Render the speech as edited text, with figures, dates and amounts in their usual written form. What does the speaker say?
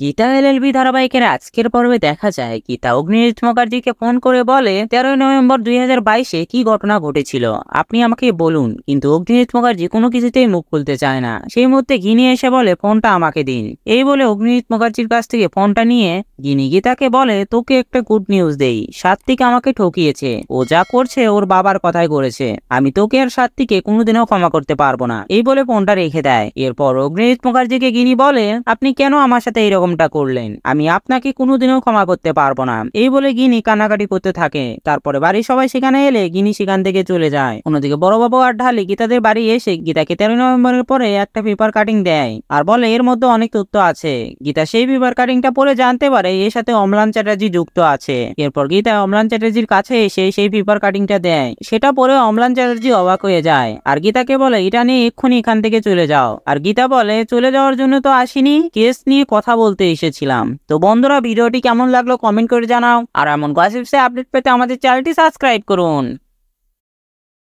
Gita LLB ধারাবাহিকের আজকের পর্বে দেখা যায় গীতা অগ্নিজিৎ মুখার্জিকে ফোন করে বলে 13ই নভেম্বর 2022-এ কি ঘটনা ঘটেছিল আপনি আমাকে বলুন। কিন্তু অগ্নিজিৎ মুখার্জি কোনো কিছুতেই মুখ খুলতে চায় না। সেই মুহূর্তে গিনি এসে বলে ফোনটা আমাকে দিন। এই বলে অগ্নিজিৎ মুখার্জির কাছ থেকে ফোনটা নিয়ে গিনি গীতাকে বলে তোকে একটা গুড নিউজ দেই, সাত্বিক আমাকে ঠকিয়েছে। ও যা করছে ওর বাবার কথাই করেছে। আমি তোকে আর সাত্বিককে কোনোদিনও ক্ষমা করতে পারবো না। এই বলে ফোনটা রেখে দেয়। এরপর অগ্নিজিৎ মুখার্জিকে গিনি বলে আপনি কেন আমার সাথে এরকমটা করলেন, আমি আপনাকে কোনোদিনও ক্ষমা করতে পারবো না। এই বলে গিনি কান্নাকাটি করতে থাকে। তারপরে বাড়ির সবাই সেখানে এলে গিনি সেখান থেকে চলে যায়। অন্যদিকে বড়বাবু আর ঢালি গীতাদের বাড়ি এসে গীতাকে 13 নভেম্বরের পরে একটা পেপার কাটিং দেয় আর বলে এর মধ্যে অনেক তথ্য আছে। গীতা সেই পেপার কাটিংটা পড়ে জানতে পারে এর সাথে অম্লান চ্যাটার্জি যুক্ত আছে। এরপর গীতা অম্লান চ্যাটার্জির কাছে এসে সেই পেপার কাটিংটা দেয়। সেটা পরে অম্লান চ্যাটার্জি অবাক হয়ে যায় আর গীতাকে বলে এটা নিয়ে এক্ষুনি এখান থেকে চলে যাও। আর গীতা বলে চলে যাওয়ার জন্য তো আসিনি, কেস নিয়ে কথা বলতে এসেছিলাম। তো বন্ধুরা, ভিডিওটি কেমন লাগলো কমেন্ট করে জানাও। আর এমন গসিপসে আপডেট পেতে আমাদের চ্যানেলটি সাবস্ক্রাইব করুন।